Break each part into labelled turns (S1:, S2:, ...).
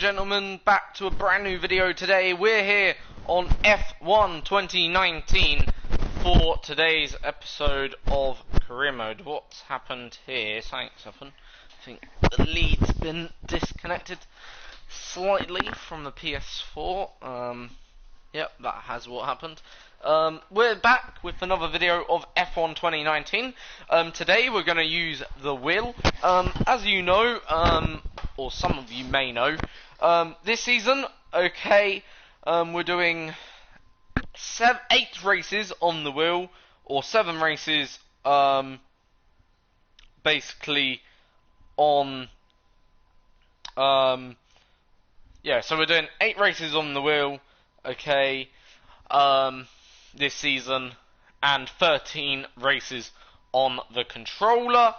S1: Gentlemen, back to a brand new video today. We're here on F1 2019 for today's episode of Career Mode. What's happened here? Something's happened. I think the lead's been disconnected slightly from the PS4. Yep, that has what happened. We're back with another video of F1 2019. Today we're going to use the wheel. As you know, or some of you may know, this season, we're doing 8 races on the wheel, or 7 races, basically on, yeah, so we're doing 8 races on the wheel, this season, and 13 races on the controller.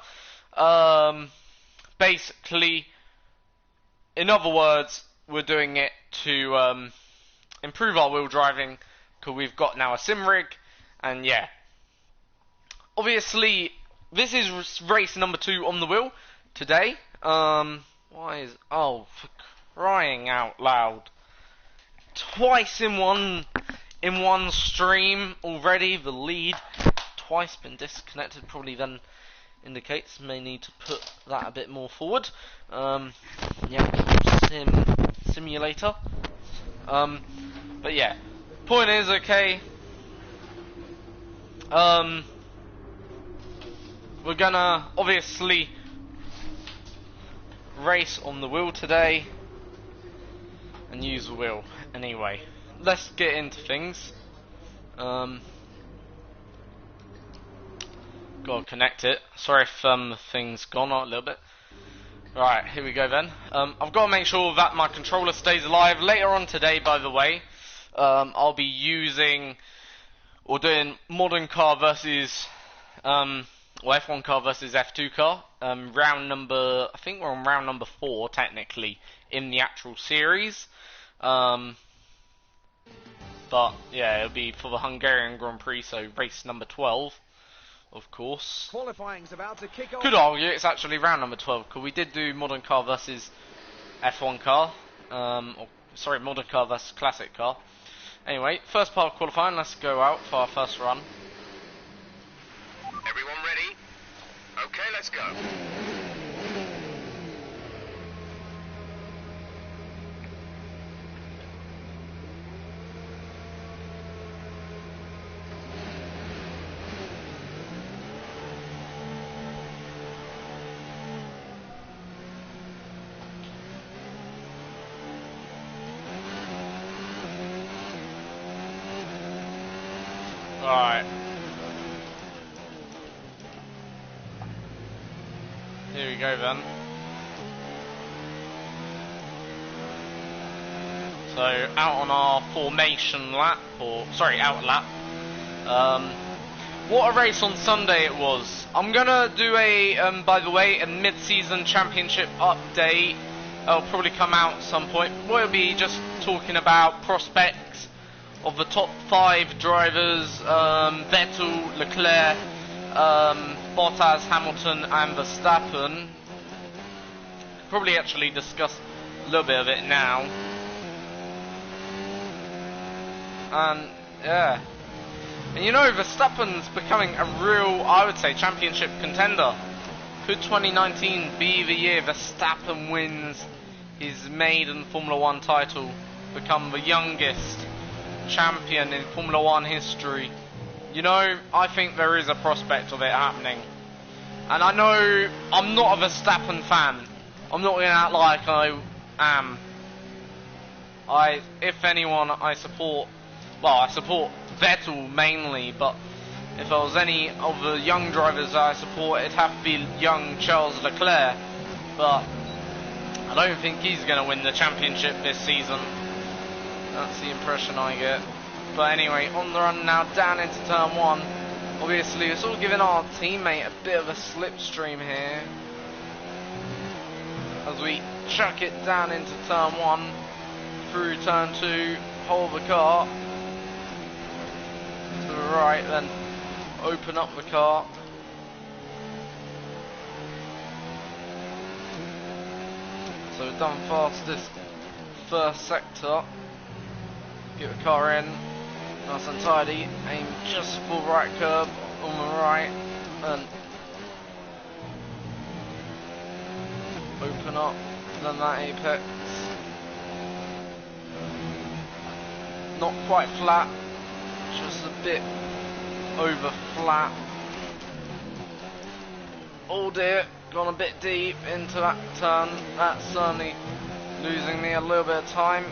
S1: Basically, in other words, we're doing it to improve our wheel driving, because we've got now a sim rig, and yeah. Obviously, this is race number 2 on the wheel today. Oh, for crying out loud. Twice in one stream already, the lead. Twice been disconnected, probably then indicates may need to put that a bit more forward. Yeah, simulator. But yeah, point is, we're gonna obviously race on the wheel today and use the wheel. Anyway, let's get into things. Gotta connect it. Sorry if the thing's gone out a little bit. Right, here we go then. I've got to make sure that my controller stays alive. Later on today, by the way, I'll be using or doing modern car versus F1 car versus F2 car. Round number, I think we're on round number 4 technically in the actual series. But yeah, it'll be for the Hungarian Grand Prix, so race number 12. Of course.
S2: Qualifying's about to kick off.
S1: Could argue it's actually round number 12, because we did do modern car versus F1 car. Modern car versus classic car. Anyway, first part of qualifying, let's go out for our first run.
S3: Everyone ready? Okay, let's go.
S1: Alright. Here we go then. So, out on our formation lap, out lap. What a race on Sunday it was. I'm gonna do a, by the way, a mid-season championship update. It'll probably come out at some point. We'll be just talking about prospects of the top 5 drivers, Vettel, Leclerc, Bottas, Hamilton and Verstappen. Probably actually discuss a little bit of it now. And yeah. And you know, Verstappen's becoming a real, I would say, championship contender. Could 2019 be the year Verstappen wins his maiden Formula 1 title, become the youngest champion in Formula 1 history? You know, I think there is a prospect of it happening. And I know I'm not a Verstappen fan. I'm not going to act like I am. If anyone, I support Vettel mainly, but if there was any of the young drivers that I support, it'd have to be young Charles Leclerc. But I don't think he's going to win the championship this season. That's the impression I get. But anyway, on the run now, down into turn 1. Obviously, it's all giving our teammate a bit of a slipstream here, as we chuck it down into turn 1, through turn 2, hold the car to the right, then open up the car. So we've done fastest first sector. Get the car in, nice and tidy, aim just for right curb on the right, and open up, then that apex. Not quite flat, just a bit over flat. Oh dear, gone a bit deep into that turn. That's certainly losing me a little bit of time.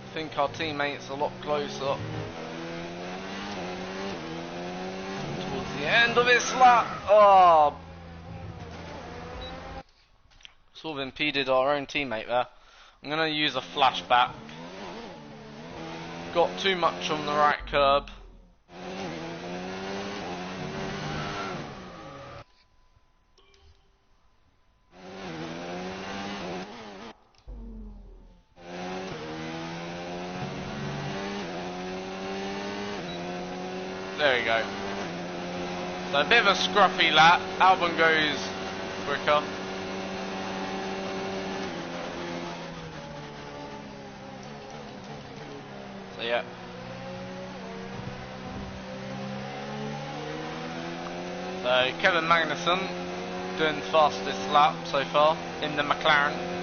S1: I think our teammate's a lot closer. Towards the end of his lap. Oh, sort of impeded our own teammate there. I'm going to use a flashback. Got too much on the right curb. There we go. So a bit of a scruffy lap. Albon goes quicker. So yeah. So Kevin Magnussen doing the fastest lap so far in the McLaren.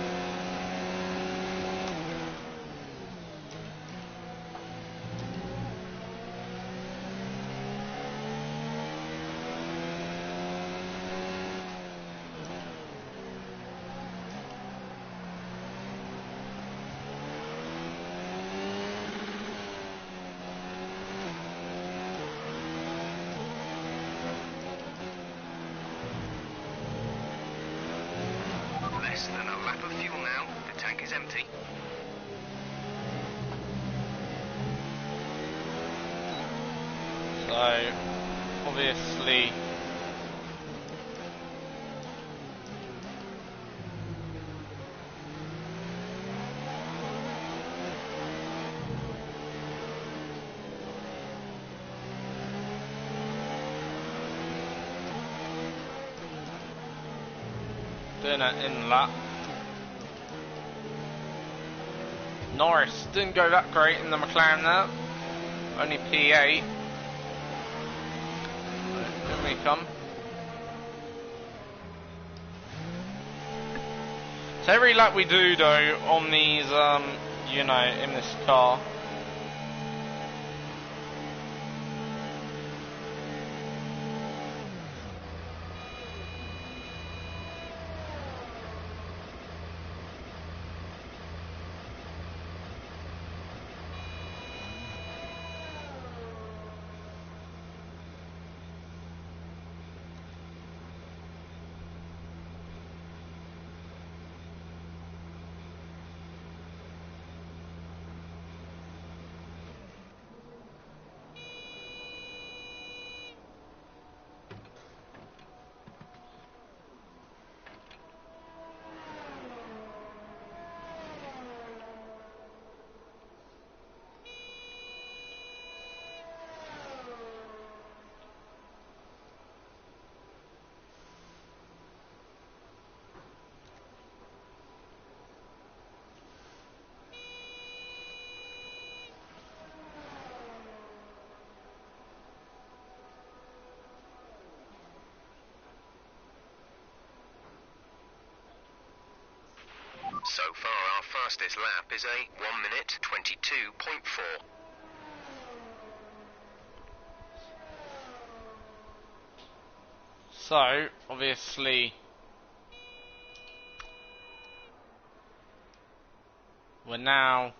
S3: Less than a lap of fuel now. The tank is empty.
S1: So obviously doing it in lap. Norris didn't go that great in the McLaren there. Only P8. Here we come. So every lap we do though on these, you know, in this car,
S3: So far, our fastest lap is a 1 minute 22.4.
S1: so obviously we're now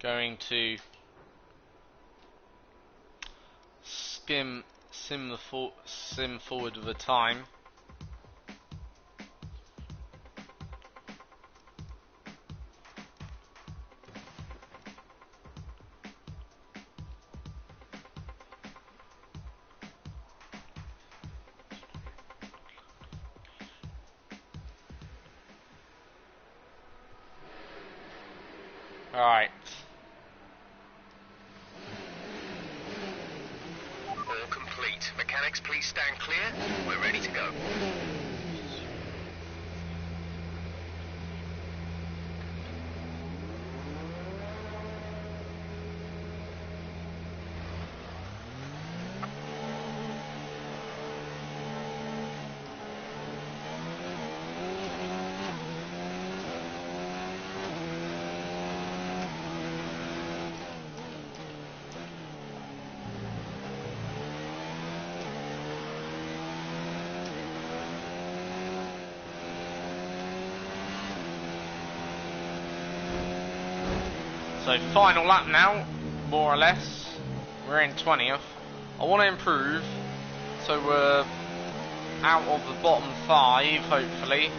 S1: going to sim forward with the time. Alright. So final lap now, more or less. We're in 20th. I want to improve, so we're out of the bottom 5, hopefully.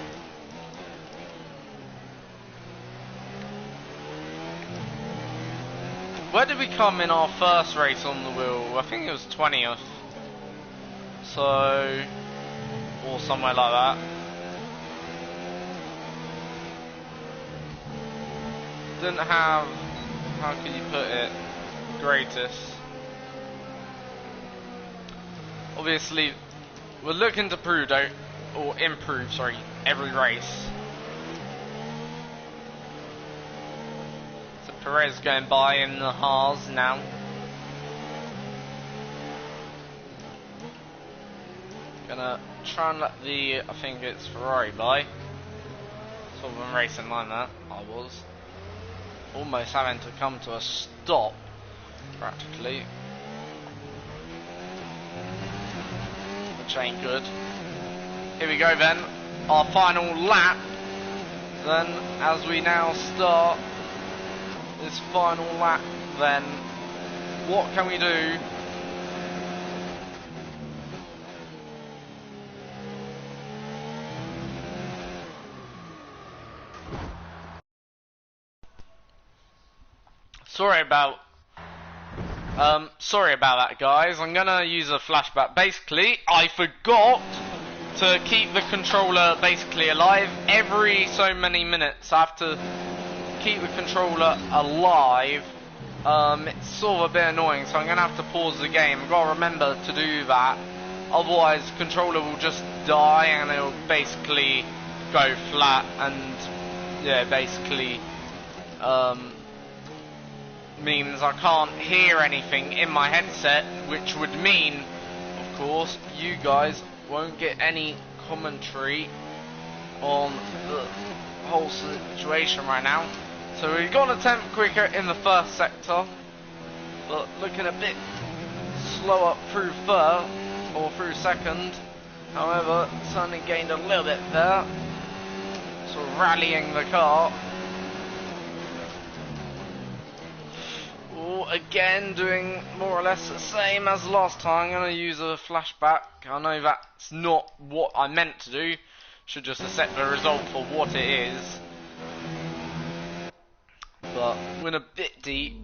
S1: Where did we come in our first race on the wheel? I think it was 20th. So, or somewhere like that. Didn't have, how can you put it, greatest. Obviously, we're looking to improve, every race. So Perez going by in the Haas now. Gonna try and let I think it's Ferrari by. So I'm racing like that, I was. Almost having to come to a stop, practically. Which ain't good. Here we go then, our final lap. Then, as we now start this final lap, then, what can we do? Sorry about that, guys. I'm gonna use a flashback. Basically, I forgot to keep the controller basically alive. Every so many minutes, I have to keep the controller alive. It's sort of a bit annoying, so I'm gonna have to pause the game. I've got to remember to do that. Otherwise, the controller will just die and it'll basically go flat. And yeah, basically, means I can't hear anything in my headset, which would mean, of course, you guys won't get any commentary on the whole situation right now. So we've got a tenth quicker in the first sector, but looking a bit slower through third or through second. However, certainly gained a little bit there, sort of rallying the car. Again, doing more or less the same as last time. I'm going to use a flashback. I know that's not what I meant to do. Should just accept the result for what it is. But we're a bit deep.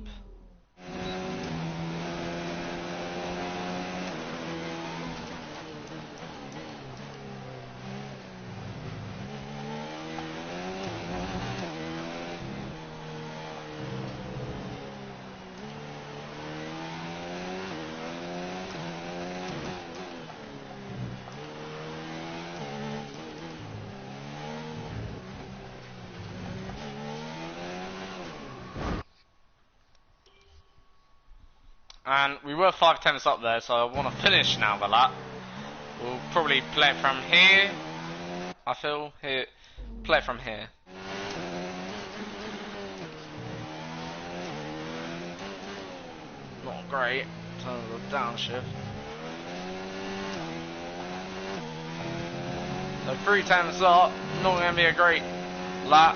S1: And we were 5 tenths up there, so I want to finish now the lap. We'll probably play it from here. I feel here. Play it from here. Not great in terms of downshift. So 3 tenths up. Not going to be a great lap.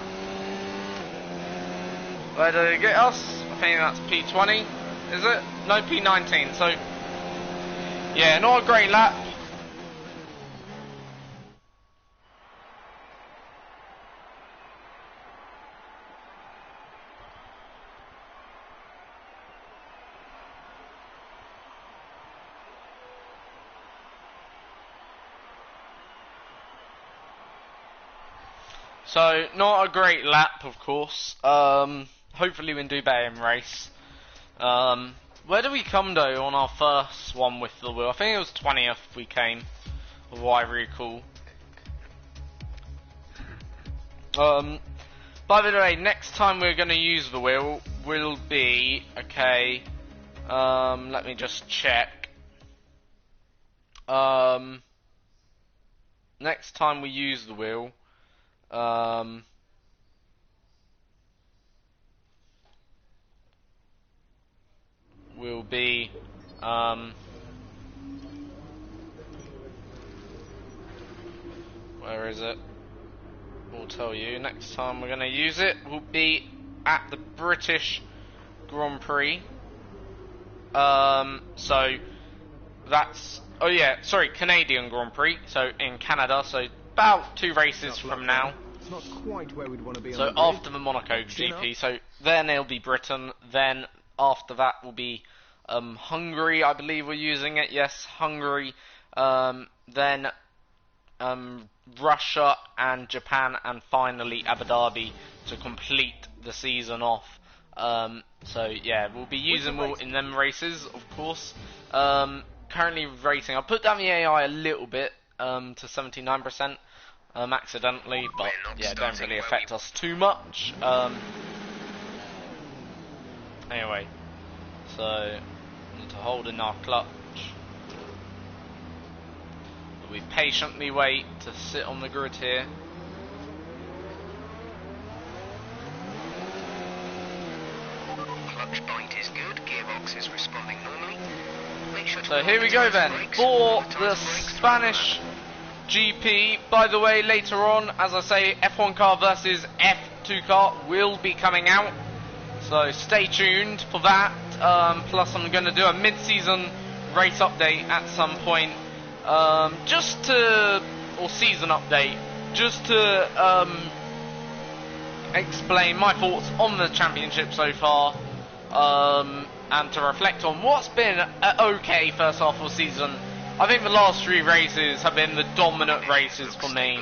S1: Where did it get us? I think that's P20. Is it? No, P19, so yeah, not a great lap. So, not a great lap, of course. Hopefully we can do better in race. Where did we come though on our first one with the wheel? I think it was 20th we came, of what I recall. By the way, next time we're going to use the wheel will be, okay, let me just check. Next time we use the wheel, will be where is it? We'll tell you. Next time we're going to use it will be at the British Grand Prix. So that's, oh yeah, sorry, Canadian Grand Prix, so in Canada, so about 2 races from now.
S2: It's not quite where we'd want to be.
S1: So after the Monaco GP, so then it'll be Britain, then after that will be Hungary, I believe we're using it, yes, Hungary, then Russia and Japan, and finally Abu Dhabi to complete the season off. So yeah, we'll be using them in them races, of course. Currently racing, I put down the AI a little bit to 79%. Accidentally, but yeah, it don't really affect us too much. Anyway, so need to hold in our clutch. We patiently wait to sit on the grid here.
S3: Clutch bite is good, gearbox is responding normally. Make sure to
S1: So here we go then, for the Spanish GP. By the way, later on, as I say, F1 car versus F2 car will be coming out, so stay tuned for that. Plus I'm going to do a mid-season race update at some point, or season update, just to explain my thoughts on the championship so far, and to reflect on what's been an okay first half of the season. I think the last 3 races have been the dominant races for me.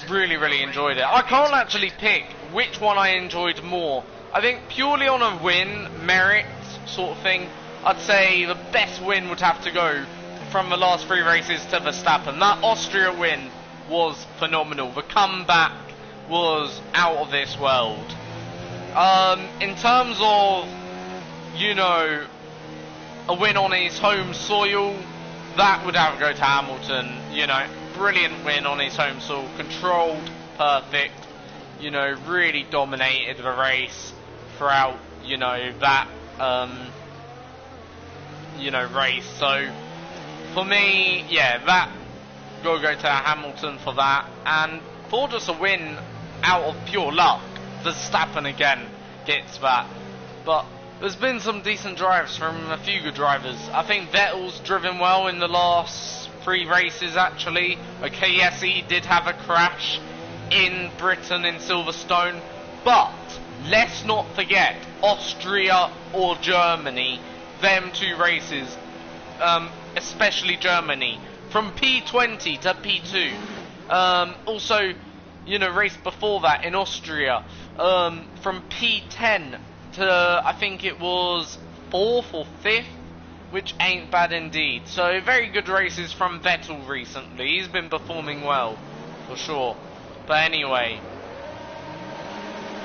S1: Really enjoyed it. I can't actually pick which one I enjoyed more. I think purely on a win, merit sort of thing, I'd say the best win would have to go from the last 3 races to Verstappen. That Austria win was phenomenal. The comeback was out of this world. In terms of, you know, a win on his home soil, that would have to go to Hamilton. You know, brilliant win on his home soil, controlled, perfect, you know, really dominated the race throughout, you know, that, you know, race. So, for me, yeah, that go to Hamilton for that, and for just a win out of pure luck, Verstappen again gets that. But there's been some decent drives from a few good drivers. I think Vettel's driven well in the last 3 races actually. Okay, yes, he did have a crash in Britain in Silverstone, but let's not forget Austria or Germany, them 2 races, especially Germany, from P20 to P2. Also, you know, race before that in Austria, from P10 to, I think it was 4th or 5th, which ain't bad indeed. So very good races from Vettel recently. He's been performing well, for sure. But anyway,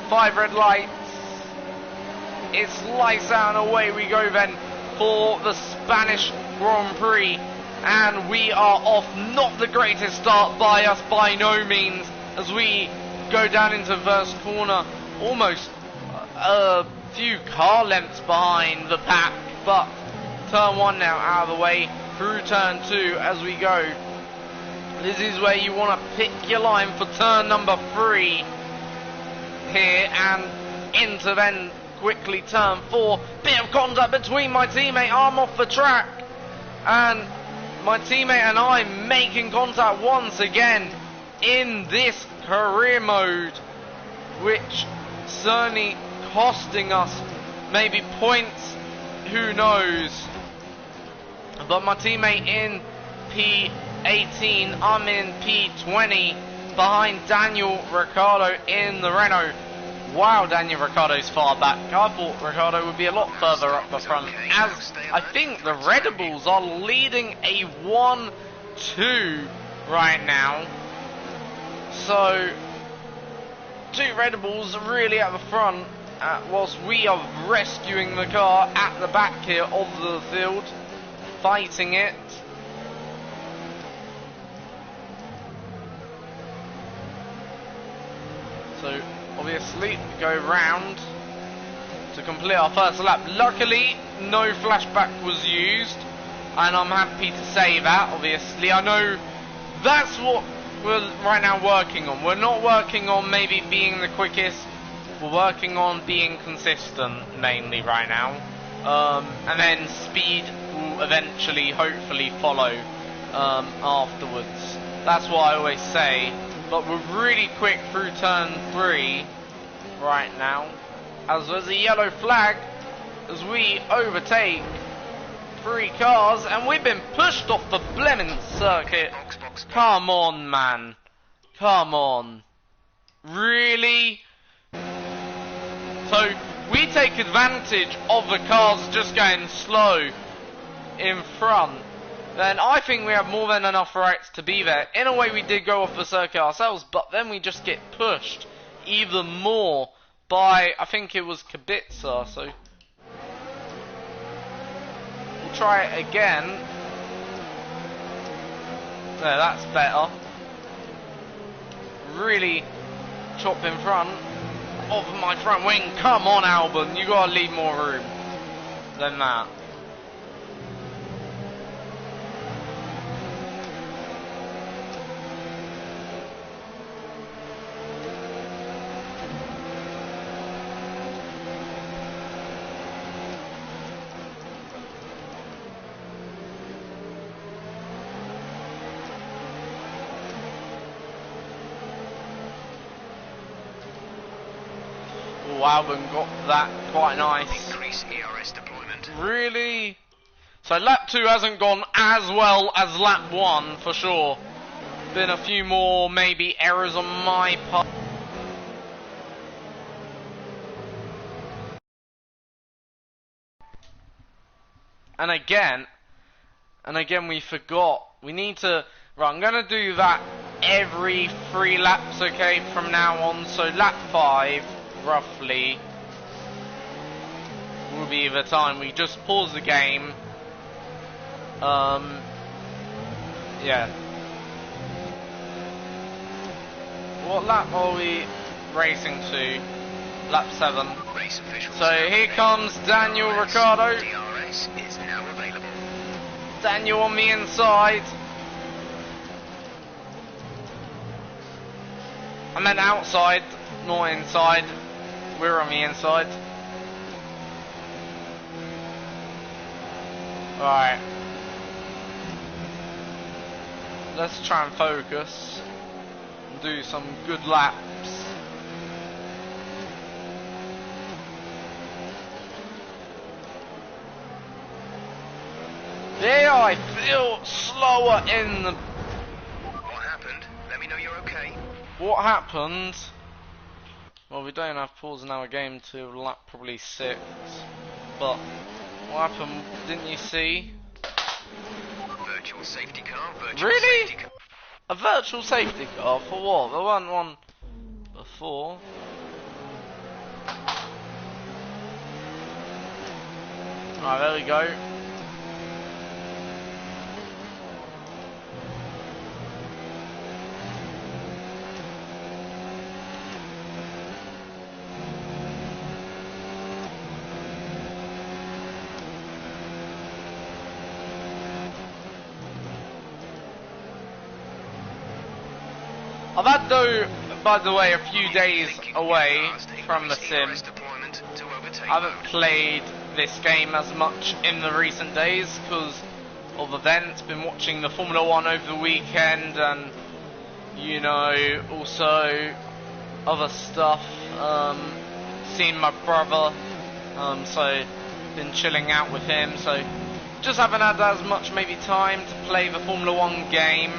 S1: 5 red lights. It's lights out and away we go then for the Spanish Grand Prix. And we are off. Not the greatest start by us by no means, as we go down into first corner, almost a few car lengths behind the pack, but turn 1 now out of the way, through turn 2 as we go. This is where you want to pick your line for turn number 3 here, and into then quickly turn 4. Bit of contact between my teammate, I'm off the track, and my teammate and I making contact once again in this career mode, which certainly costing us maybe points, who knows. But my teammate in P18, I'm in P20 behind Daniel Ricciardo in the Renault. Wow, Daniel Ricciardo's far back. I thought Ricciardo would be a lot further up the front, as I think the Red Bulls are leading a 1-2 right now. So 2 Red Bulls really at the front, whilst we are rescuing the car at the back here of the field, fighting it. So obviously we go round to complete our first lap. Luckily no flashback was used, and I'm happy to say that. Obviously I know that's what we're right now working on. We're not working on maybe being the quickest We're working on being consistent mainly right now, and then speed will eventually, hopefully, follow afterwards. That's what I always say. But we're really quick through turn 3 right now, as there's a yellow flag as we overtake 3 cars, and we've been pushed off the blemmin' circuit. Come on, man. Come on. Really? So, we take advantage of the cars just going slow in front. Then I think we have more than enough rights to be there. In a way, we did go off the circuit ourselves, but then we just get pushed even more by, I think it was Kubica, so we'll try it again. There, that's better. Really chop in front of my front wing. Come on, Albon, you gotta leave more room than that. Albon got that quite nice.
S3: Increase ERS deployment.
S1: Really? So lap 2 hasn't gone as well as lap 1 for sure. Been a few more maybe errors on my part. And again we forgot. We need to, right, I'm gonna do that every 3 laps, okay, from now on. So lap 5 roughly will be the time we just pause the game. Yeah. What lap are we racing to? Lap 7. So here comes Daniel Ricciardo.
S3: DRS is now available.
S1: Daniel on the inside. I meant outside, not inside. We're on the inside. Alright. Let's try and focus and do some good laps. There, I feel slower in the...
S3: What happened? Let me know you're okay.
S1: What happened? Well, we don't have pause in our game to lap probably 6. But what happened? Didn't you see?
S3: Virtual safety car. Virtual
S1: Really?
S3: Safety car.
S1: A virtual safety car for what? There wasn't one before. Alright, there we go. I've had, though, by the way, a few days away from the sim. I haven't played this game as much in the recent days because of events. Been watching the Formula 1 over the weekend and, you know, also other stuff. Seeing my brother, so been chilling out with him. So just haven't had as much maybe time to play the Formula 1 game.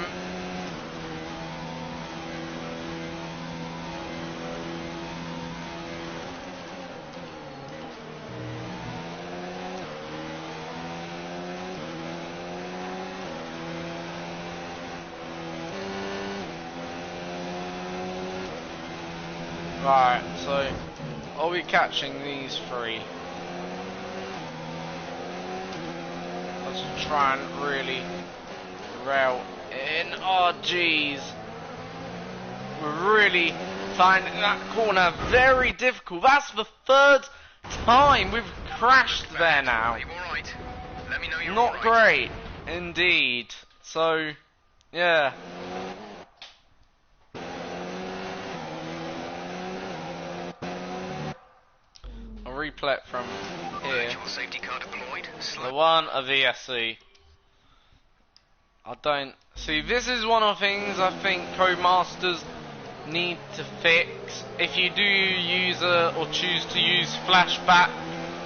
S1: Right, so are we catching these 3? Let's try and really rail in. Oh jeez, we're really finding that corner very difficult. That's the 3rd time we've crashed there now.
S3: Are you alright? Let me know you're
S1: Not
S3: alright.
S1: great, indeed. So, yeah. replay it from here.
S3: Virtual safety car deployed.
S1: The one of VSC. I don't see. This is one of the things I think Codemasters need to fix. If you do use or choose to use flashback,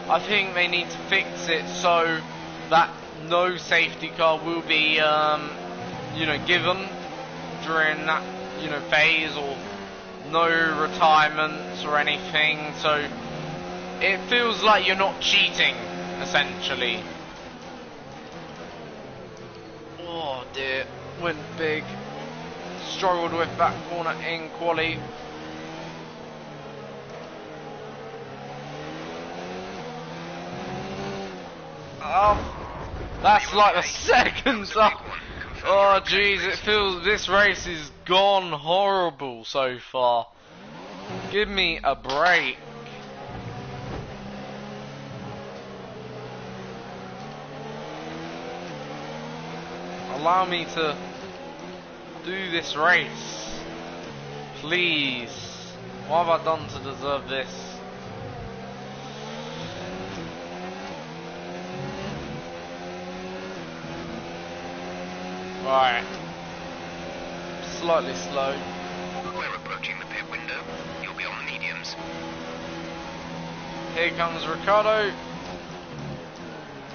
S1: I think they need to fix it so that no safety car will be, given during that, phase, or no retirements or anything. So it feels like you're not cheating, essentially. Oh dear, went big. Struggled with that corner in quali. That's like the second time. Oh jeez, it feels this race is gone horrible so far. Give me a break. Allow me to do this race, please. What have I done to deserve this? Right. Slightly slow.
S3: We're approaching the pit window. You'll be on the mediums.
S1: Here comes Ricardo.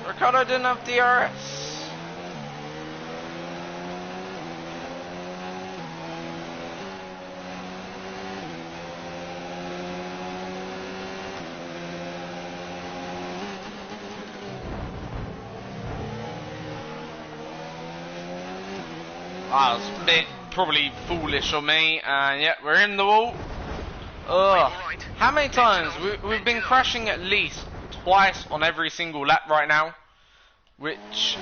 S1: Ricardo didn't have DRS. That's a bit probably foolish of me, and yeah, we're in the wall. Ugh. How many times? We've been crashing at least twice on every single lap right now, which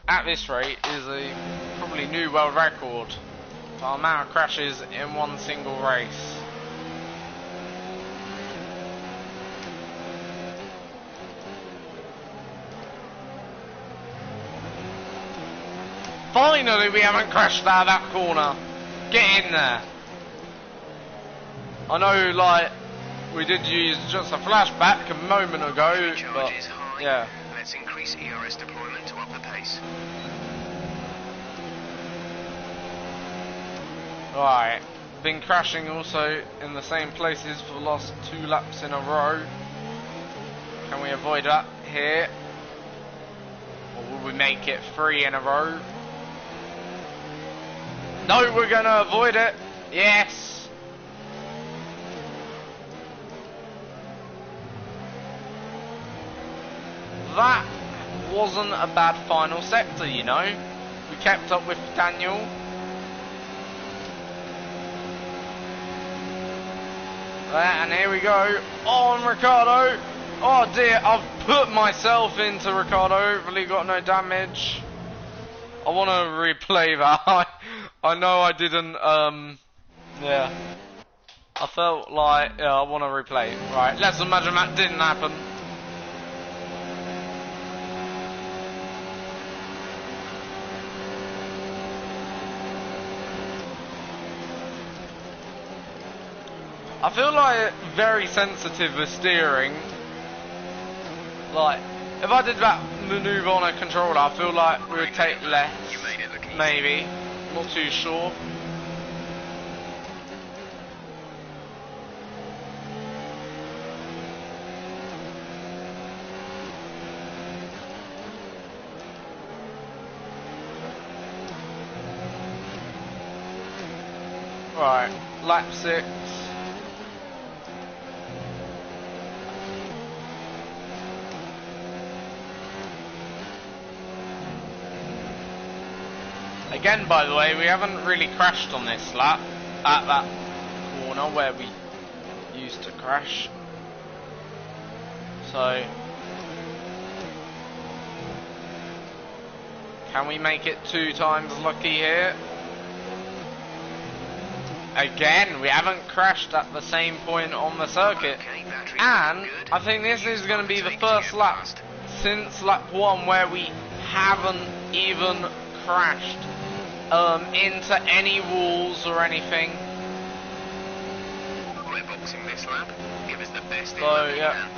S1: at this rate is a probably new world record. The amount of crashes in one single race. Finally, we haven't crashed out of that corner. Get in there. I know, like, we did use just a flashback a moment ago, but yeah.
S3: Let's increase ERS deployment to up the pace.
S1: Right. Been crashing also in the same places for the last 2 laps in a row. Can we avoid that here? Or will we make it 3 in a row? No, we're gonna avoid it. Yes. That wasn't a bad final sector, you know. We kept up with Daniel. And here we go. On Ricardo. Oh dear, I've put myself into Ricardo. Hopefully got no damage. I want to replay that. I know I didn't, yeah. I felt like, yeah, I want to replay it. Right, let's imagine that didn't happen. I feel like very sensitive with steering. Like, if I did that maneuver on a controller, I feel like we would take less. Maybe. Not too sure. Right, lap 6. Again, by the way, we haven't really crashed on this lap at that corner where we used to crash. So, can we make it 2 times lucky here? Again, we haven't crashed at the same point on the circuit. And I think this is going to be the first lap since lap 1 where we haven't even crashed into any walls or anything.
S3: We're boxing this lap. Give us the best.
S1: So yeah,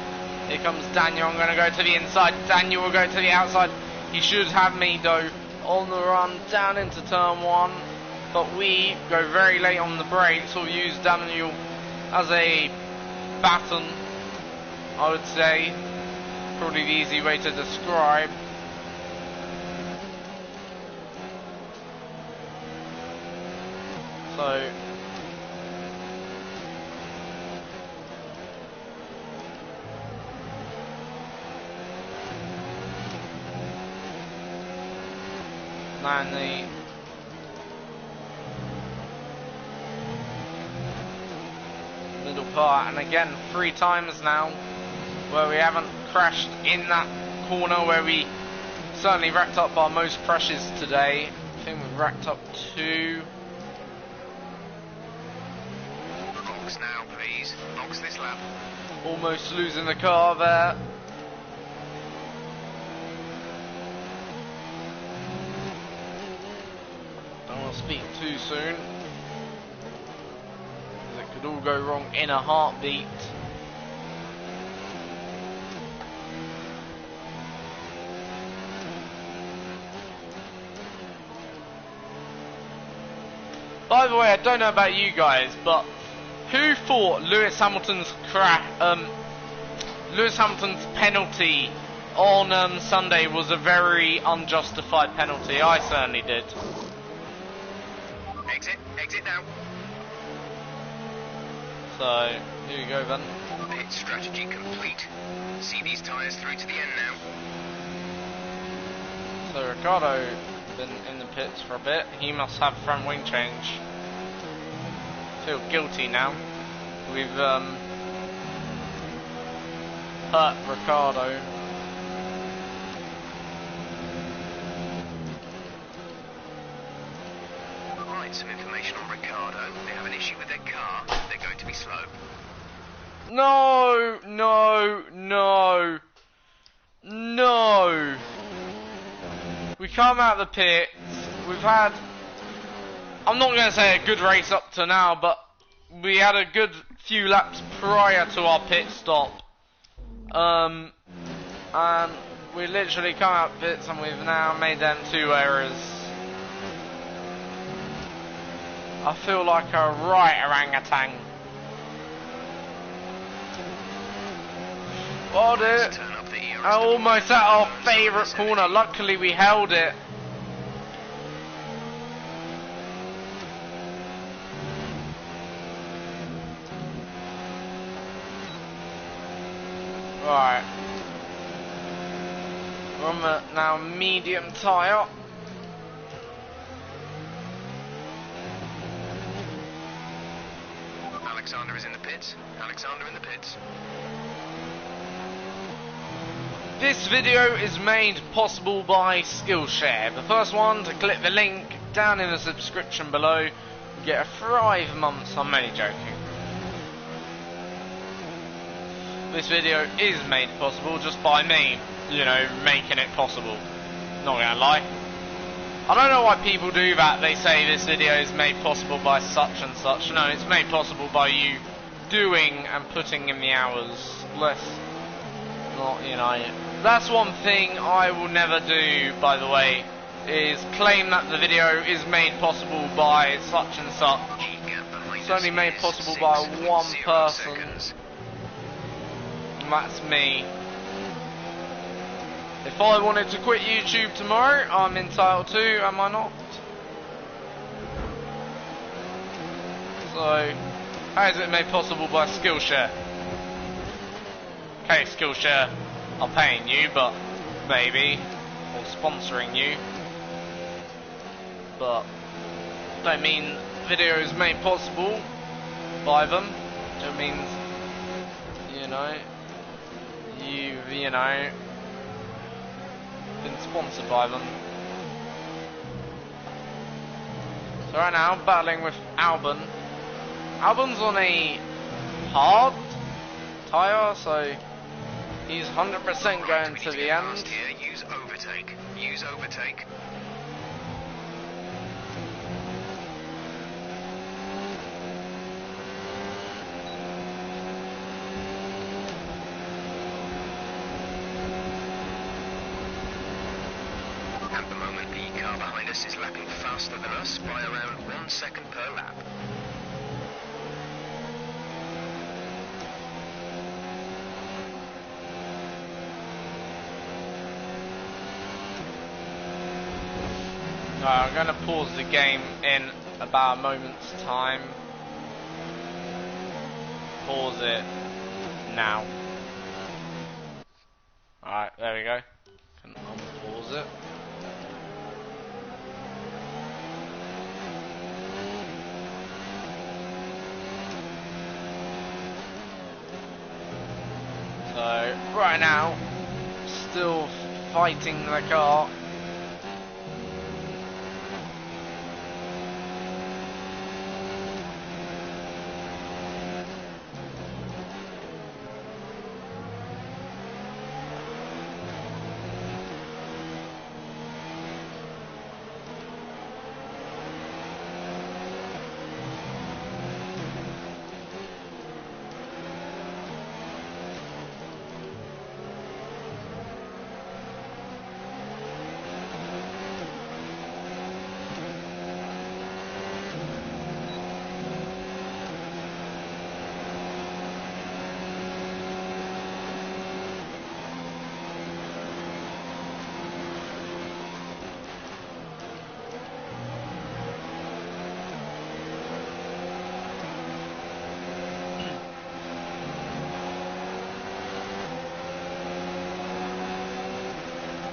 S1: Here comes Daniel. I'm going to go to the inside. Daniel will go to the outside. He should have me though on the run down into turn 1. But we go very late on the brakes. We'll use Daniel as a baton, I would say. Probably the easy way to describe. So now in the middle part, and again 3 times now where we haven't crashed in that corner where we certainly racked up our most crashes today. I think we've racked up 2.
S3: Box now, please. Box this lap.
S1: Almost losing the car there. Don't want to speak too soon, it could all go wrong in a heartbeat. By the way, I don't know about you guys, but who thought Lewis Hamilton's penalty on Sunday was a very unjustified penalty? I certainly did.
S3: Exit now.
S1: So, here we go then.
S3: Pit strategy complete. See these tyres through to the end now.
S1: So Ricardo been in the pits for a bit. He must have front wing change. Feel guilty now. We've hurt Ricardo.
S3: Right, some information on Ricardo. They have an issue with their car. They're going to be slow.
S1: No, no, no, no. We come out of the pits. We've had, I'm not going to say a good race up to now, but we had a good few laps prior to our pit stop. And we literally come out of pits and we've now made them 2 errors. I feel like a right orangutan. Oh dear. Almost at our favourite corner. Luckily we held it. Right. We're on the now medium tyre.
S3: Alexander is in the pits. Alexander in the pits.
S1: This video is made possible by Skillshare. The first one to click the link down in the description below, you get a 5 months. I'm only joking. This video is made possible just by me, you know, making it possible. Not gonna lie. I don't know why people do that. They say this video is made possible by such and such. No, it's made possible by you doing and putting in the hours. Not, you know. That's one thing I will never do, by the way, is claim that the video is made possible by such and such. It's only made possible by one person. And that's me. If I wanted to quit YouTube tomorrow, I'm entitled to, am I not? So, how is it made possible by Skillshare? Okay, Skillshare, I'm paying you, but maybe, or sponsoring you, but don't mean videos made possible by them. It means, you know, you know, been sponsored by them. So right now, battling with Albon. Albon's on a hard tyre, so he's 100% going to the end.
S3: Here, use overtake. Use overtake. At the moment, the car behind us is lapping faster than us by around 1 second per lap.
S1: Right, I'm going to pause the game in about a moment's time. Pause it now. Alright, there we go. Can unpause it. So, right now, still fighting the car.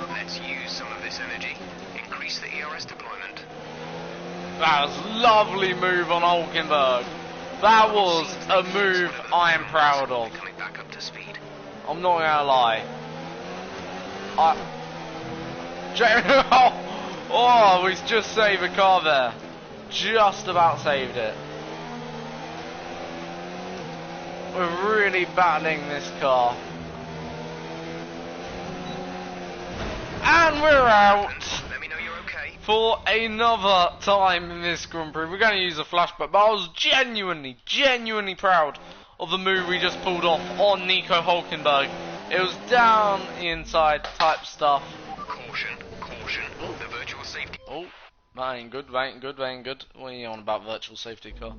S3: Let's use some of this energy. Increase the ERS deployment.
S1: That was a lovely move on Hulkenberg. That was a move I am proud of.
S3: Coming back up to speed.
S1: I'm not gonna lie. Oh, we just saved a car there. Just about saved it. We're really battling this car. And we're out
S3: Let me know you're okay.
S1: for another time in this Grand Prix. We're going to use a flashback, but I was genuinely proud of the move we just pulled off on Nico Hulkenberg. It was down the inside type stuff.
S3: Caution, caution. The virtual safety.
S1: Oh, that ain't good, that ain't good, that ain't good. What are you on about virtual safety car?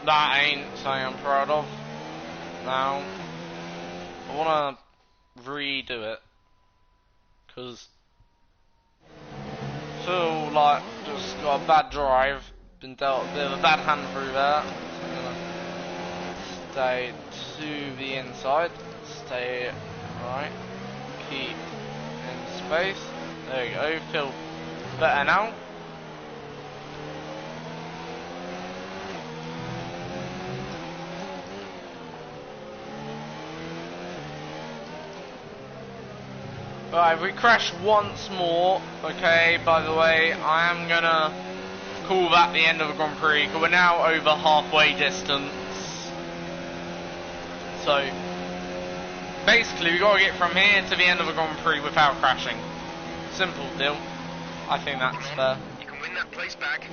S1: That ain't something I'm proud of. Now, I want to redo it, because I feel like just got a bad drive, been dealt a bit of a bad hand through there. So I'm going to stay to the inside, stay right, keep in space, there you go, feel better now. Right, if we crash once more, okay, by the way, I am gonna call that the end of the Grand Prix, because we're now over halfway distance. So, basically, we gotta get from here to the end of the Grand Prix without crashing. Simple deal. I think that's fair.
S3: You can win that place back.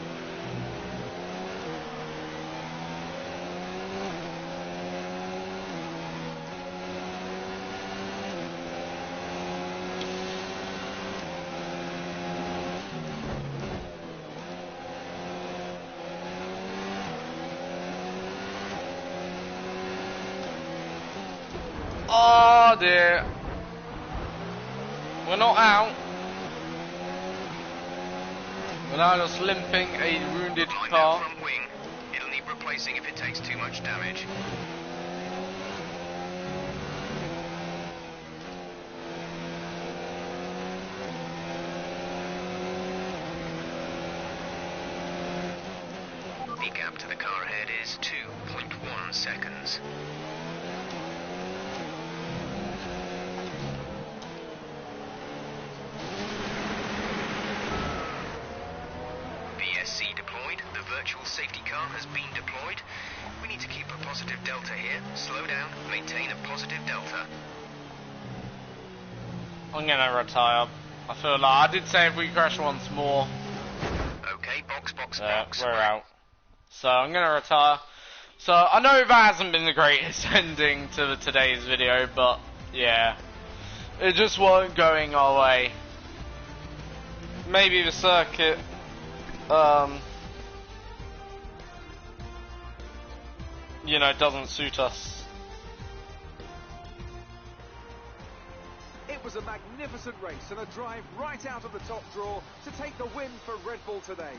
S1: Oh dear. We're not out. We're now just limping a wounded
S3: Mind
S1: car.
S3: that front wing. It'll need replacing if it takes too much damage. The gap to the car ahead is 2.1 seconds. VSC deployed. The virtual safety car has been deployed. We need to keep a positive delta here. Slow down. Maintain a positive delta.
S1: I'm gonna retire. I feel like I did say if we crash once more.
S3: Okay, box.
S1: We're out. So I'm going to retire. So I know that hasn't been the greatest ending to today's video, but yeah, it just wasn't going our way. Maybe the circuit, you know, doesn't suit us.
S2: It was a magnificent race and a drive right out of the top draw to take the win for Red Bull today.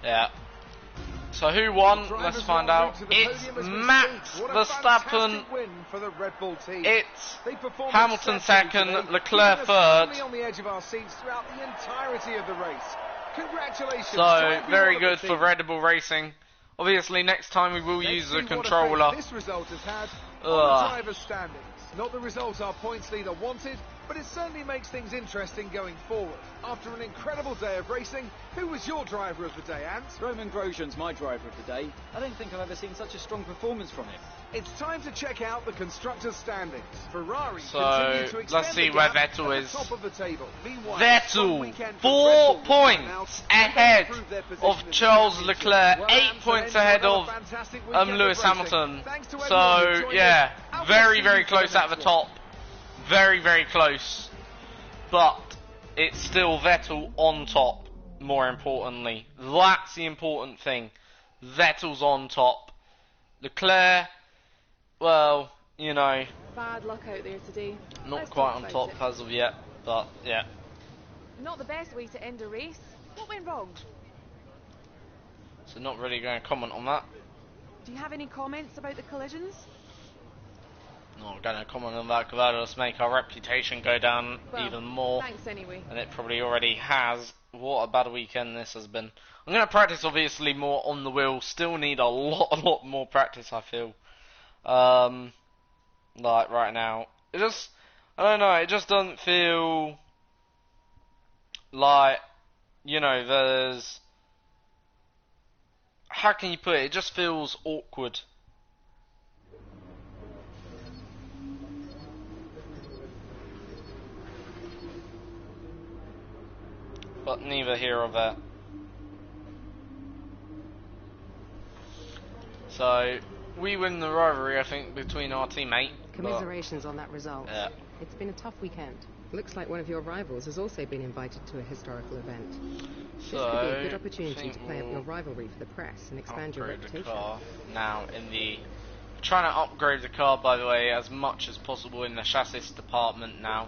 S1: Yeah. So who won? Let's find out. It's Max Verstappen.
S2: For the Red Bull team.
S1: It's Hamilton second, Leclerc third.
S2: On the edge of our seats throughout the entirety of the race. Congratulations.
S1: So very good for Red Bull Racing. Obviously, next time we will use the controller.
S2: This result has had on the driver's standings. Not the result our points leader wanted, but it certainly makes things interesting going forward. After an incredible day of racing, who was your driver of the day, Ant?
S4: Roman Grosjean's my driver of the day. I don't think I've ever seen such a strong performance from him.
S2: It's time to check out the constructors' standings. Ferrari
S1: So,
S2: continue to extend
S1: let's see
S2: the
S1: where
S2: gap
S1: Vettel
S2: at
S1: is.
S2: the top of the table. Meanwhile,
S1: Vettel, 4 points ahead of Charles Leclerc, 8 points ahead of Lewis Hamilton. So yeah, very close at the top, very close, but it's still Vettel on top. More importantly, that's the important thing. Vettel's on top. Leclerc, well, you know,
S5: bad luck out there today.
S1: not
S5: Let's
S1: quite
S5: talk
S1: on
S5: about
S1: top
S5: it.
S1: as of yet, but yeah.
S5: Not the best way to end a race. What went wrong?
S1: So not really going to comment on that.
S5: Do you have any comments about the collisions?
S1: Not going to comment on that because that'll just make our reputation go down
S5: Well,
S1: even more.
S5: Thanks anyway.
S1: And it probably already has. What a bad weekend this has been. I'm going to practice obviously more on the wheel. Still need a lot more practice, I feel. Like right now. It just, I don't know, it just doesn't feel like, you know, there's, how can you put it? It just feels awkward. But neither here or there. So, we win the rivalry, I think, between our teammate.
S6: Commiserations on that result.
S1: Yeah.
S6: It's been a tough weekend. Looks like one of your rivals has also been invited to a historical event.
S1: So,
S6: This could be a good
S1: I
S6: opportunity
S1: think
S6: to play up your
S1: we'll
S6: rivalry for the press and expand your
S1: upgrade the
S6: reputation.
S1: car now in the... Trying to upgrade the car, by the way, as much as possible in the chassis department now.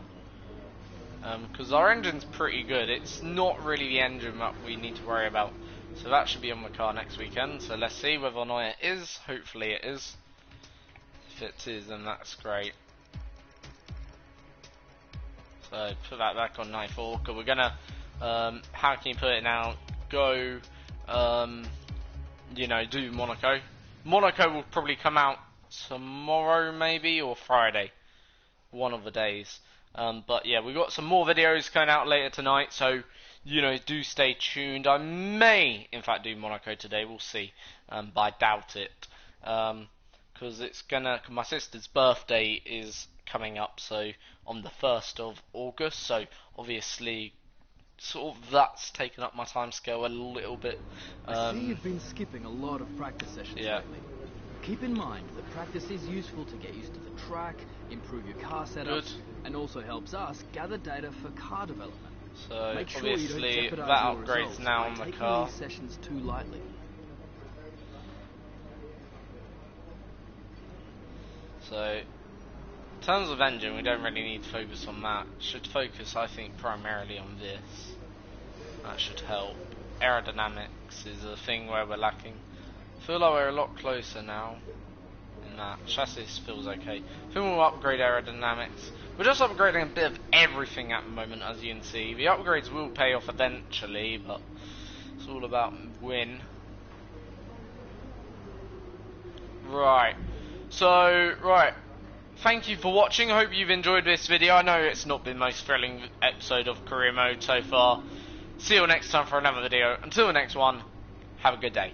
S1: Because our engine's pretty good. It's not really the engine that we need to worry about. So that should be on the car next weekend. So let's see whether or not it is. Hopefully it is. If it is, then that's great. So put that back on 94. Because we're gonna, how can you put it now? Go, you know, do Monaco. Monaco will probably come out tomorrow, maybe, or Friday. One of the days. But yeah, we've got some more videos coming out later tonight, so, you know, do stay tuned. I may, in fact, do Monaco today, we'll see, but I doubt it, because it's gonna, my sister's birthday is coming up, so, on the 1st of August, so, obviously, sort of, that's taken up my time scale a little bit.
S4: I see you've been skipping a lot of practice sessions lately. Keep in mind that practice is useful to get used to the track, improve your car setup, and also helps us gather data for car development.
S1: So
S4: Make sure
S1: obviously
S4: you don't jeopardize
S1: that
S4: your
S1: upgrades
S4: results
S1: now
S4: by
S1: on the
S4: taking
S1: car.
S4: these sessions too lightly.
S1: So in terms of engine, we don't really need to focus on that. Should focus, I think, primarily on this. That should help. Aerodynamics is a thing where we're lacking. I feel like we're a lot closer now in that. Chassis feels okay. I think we'll upgrade aerodynamics. We're just upgrading a bit of everything at the moment, as you can see. The upgrades will pay off eventually, but it's all about win. Right. So, right. Thank you for watching. I hope you've enjoyed this video. I know it's not been the most thrilling episode of Career Mode so far. See you next time for another video. Until the next one, have a good day.